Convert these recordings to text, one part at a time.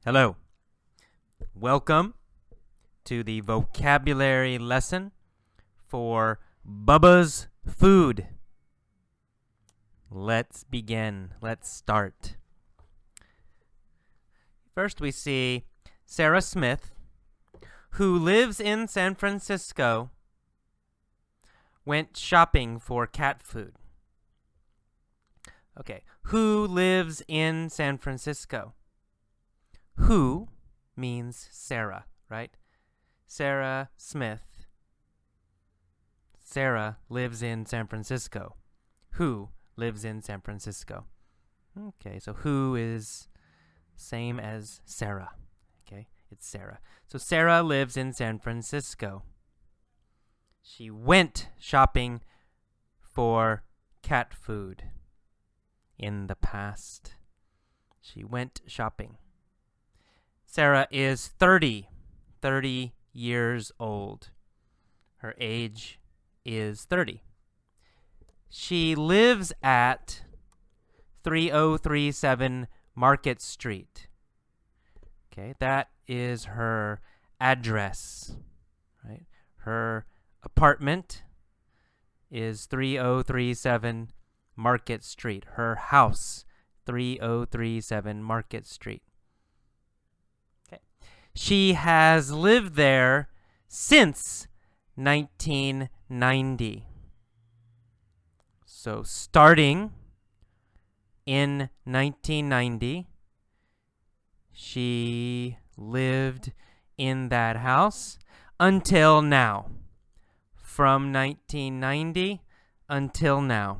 Hello. Welcome to the vocabulary lesson for Bubba's food. Let's begin. Let's start. First we see Sarah Smith, who lives in San Francisco, went shopping for cat food. Okay, who lives in San Francisco? Who means Sarah, right? Sarah Smith. Sarah lives in San Francisco. Who lives in San Francisco? Okay, so who is same as Sarah. Okay, it's Sarah. So Sarah lives in San Francisco. She went shopping for cat food in the past. She went shopping. Sarah is 30 years old. Her age is 30. She lives at 3037 Market Street. Okay, that is her address, right? Her apartment is 3037 Market Street. Her house, 3037 Market Street. She has lived there since 1990. So starting in 1990, she lived in that house until now. From 1990 until now.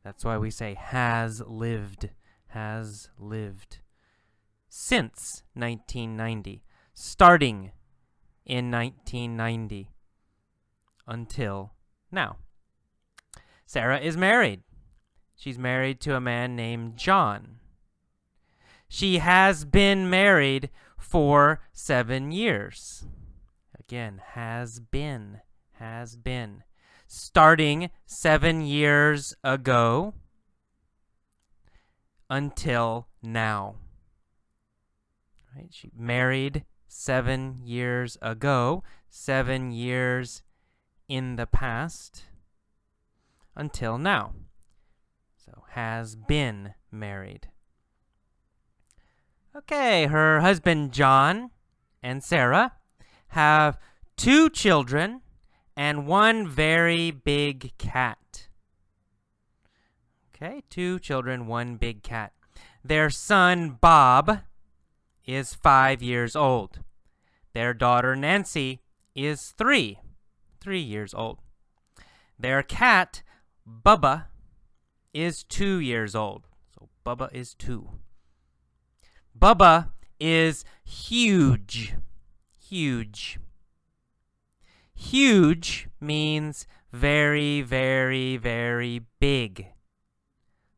That's why we say has lived. Has lived. Since 1990, starting in 1990 until now. Sarah is married. She's married to a man named John. She has been married for 7 years. Again, has been. Starting 7 years ago until now. Right? She married 7 years ago, 7 years in the past, until now. So, has been married. Okay, her husband John and Sarah have 2 children and 1 very big cat. Okay, 2 children, 1 big cat. Their son Bob is 5 years old. Their daughter Nancy is 3 years old. Their cat Bubba is 2 years old. So Bubba is 2. Bubba is huge. Huge means very, very, very big.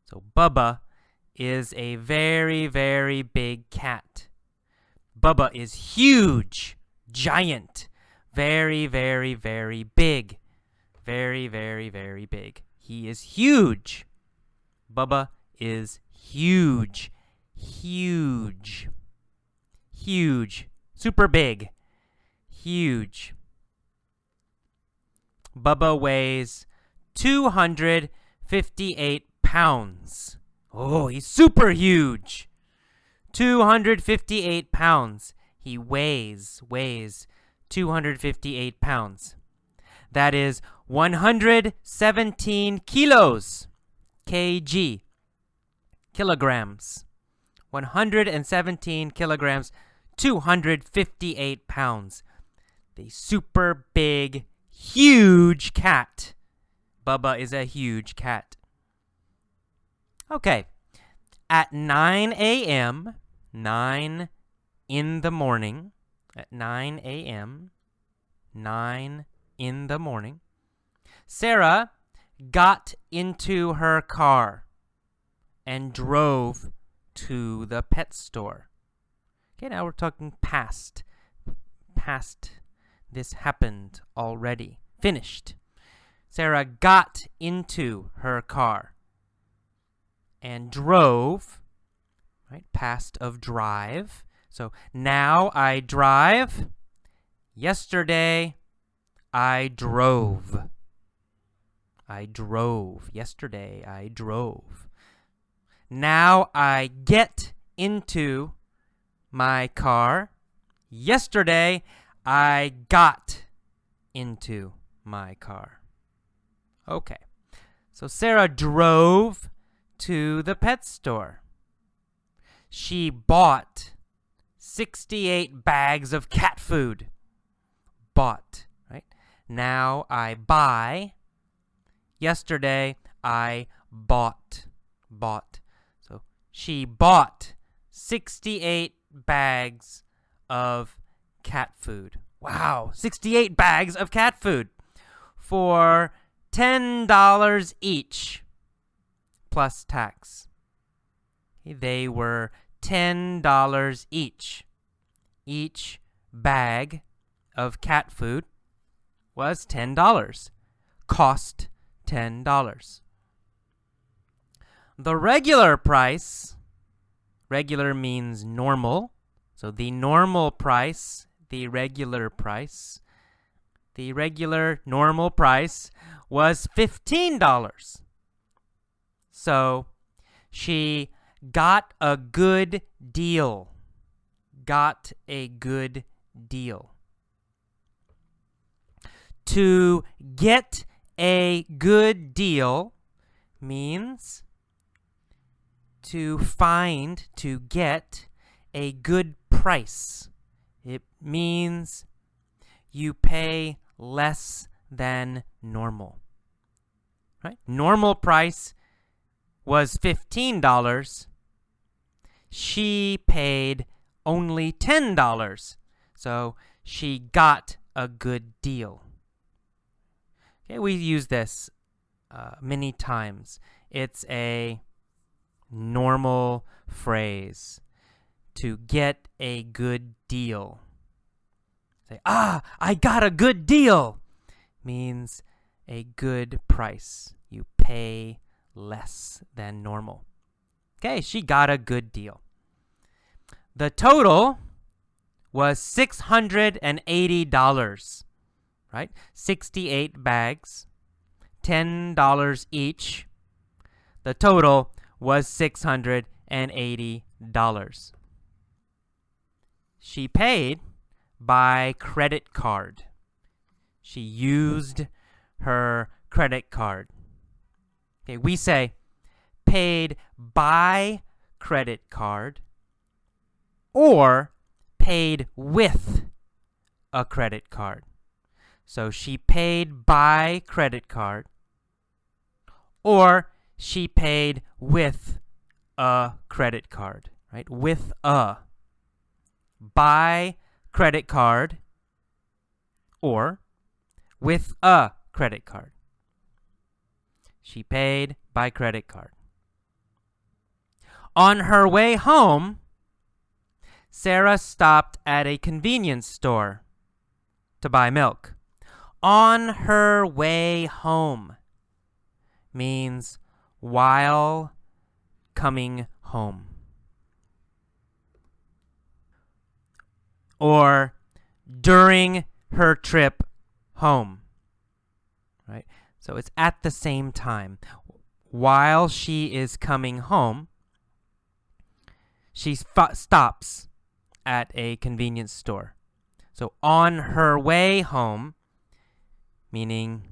So Bubba is a very, very big cat. Bubba is huge, giant, very, very, very big. Very, very, very big. He is huge. Bubba is huge. Huge. Super big. Huge. Bubba weighs 258 pounds. Oh, he's super huge. 258 pounds. He weighs 258 pounds. That is 117 kilos. kg. Kilograms. 117 kilograms. 258 pounds. The super big, huge cat. Bubba is a huge cat. Okay. At 9 a.m., 9 in the morning, at 9 a.m., 9 in the morning, Sarah got into her car and drove to the pet store. Okay, now we're talking past. This happened already. Finished. Sarah got into her car and drove, right? Past of drive, So now I drive. Yesterday I drove. I drove. Yesterday I drove. Now I get into my car. Yesterday I got into my car. Okay. So Sarah drove to the pet store. She bought 68 bags of cat food. Bought, right? Now I buy. Yesterday I bought. Bought. So she bought 68 bags of cat food. Wow, 68 bags of cat food for $10 each plus tax. Okay, they were $10 each. Each bag of cat food was $10. Cost $10. The regular price, regular means normal, so the normal price, the regular normal price was $15. So she got a good deal. Got a good deal. To get a good deal means to find, to get a good price. It means you pay less than normal. Right? Normal price was $15. She paid only $10. So she got a good deal. Okay, we use this many times. It's a normal phrase. To get a good deal. Say, I got a good deal. Means a good price. You pay less than normal. Okay, she got a good deal. The total was $680, right? 68 bags, $10 each. The total was $680. She paid by credit card. She used her credit card. Okay, we say paid by credit card or paid with a credit card. So she paid by credit card or she paid with a credit card, right? With a. By credit card or with a credit card. She paid by credit card. On her way home, Sarah stopped at a convenience store to buy milk. On her way home means while coming home. Or during her trip home, right? So it's at the same time. While she is coming home, she stops at a convenience store. So on her way home, meaning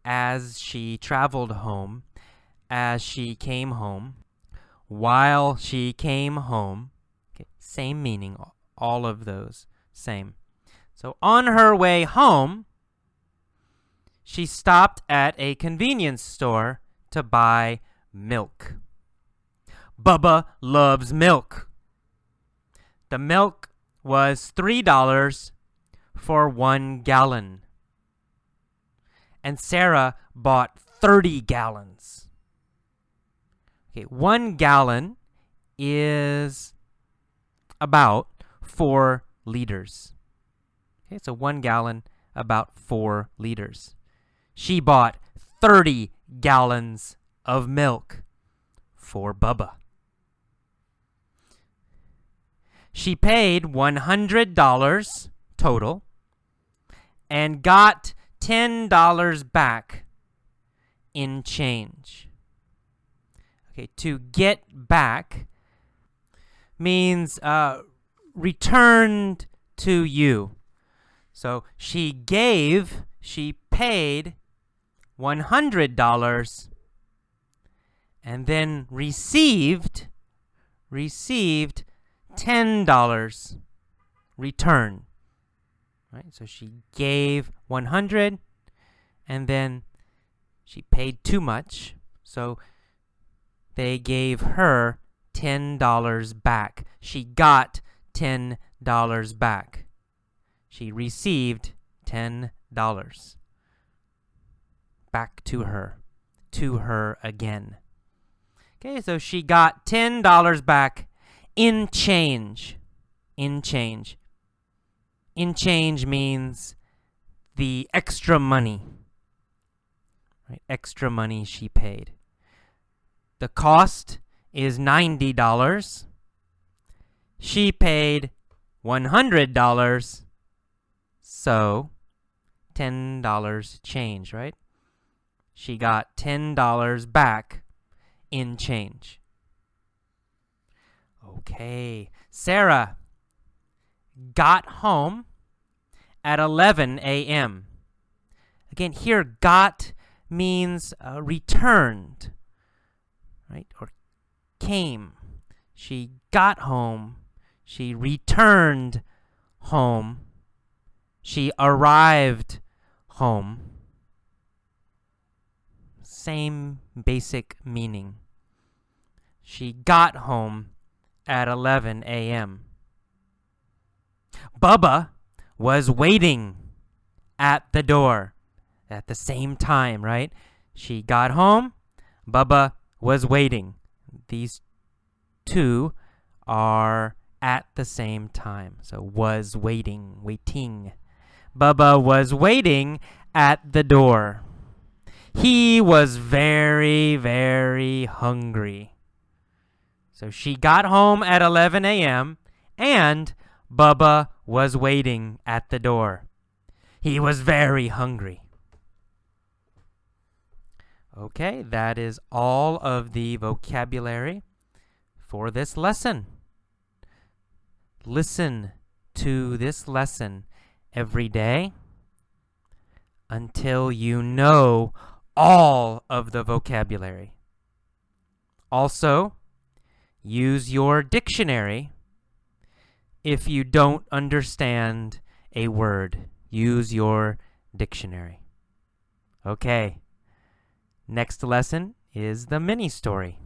as she traveled home, as she came home, while she came home, okay, same meaning, all of those, same. So on her way home, she stopped at a convenience store to buy milk. Bubba loves milk. The milk was $3 for 1 gallon. And Sarah bought 30 gallons. Okay, 1 gallon is about 4 liters. Okay, so 1 gallon, about 4 liters. She bought 30 gallons of milk for Bubba. She paid $100 total and got $10 back in change. Okay, to get back means returned to you. So she paid $100 and then received $10 return. Right? So she gave 100 and then she paid too much. So they gave her $10 back. She got $10 back. She received $10 back to her again. Okay, so she got $10 back in change. In change. In change means the extra money. Right? Extra money she paid. The cost is $90. She paid $100. So $10 change, right? She got $10 back in change. Okay, Sarah got home at 11 a.m. Again, here got means returned, right? Or came. She got home. She returned home. She arrived home. Same basic meaning. She got home at 11 a.m. Bubba was waiting at the door at the same time, right? She got home. Bubba was waiting. These two are at the same time. So was waiting, waiting. Bubba was waiting at the door. He was very, very hungry. So she got home at 11 a.m. and Bubba was waiting at the door. He was very hungry. Okay, that is all of the vocabulary for this lesson. Listen to this lesson every day until you know all of the vocabulary. Also, use your dictionary if you don't understand a word. Use your dictionary. Okay, next lesson is the mini story.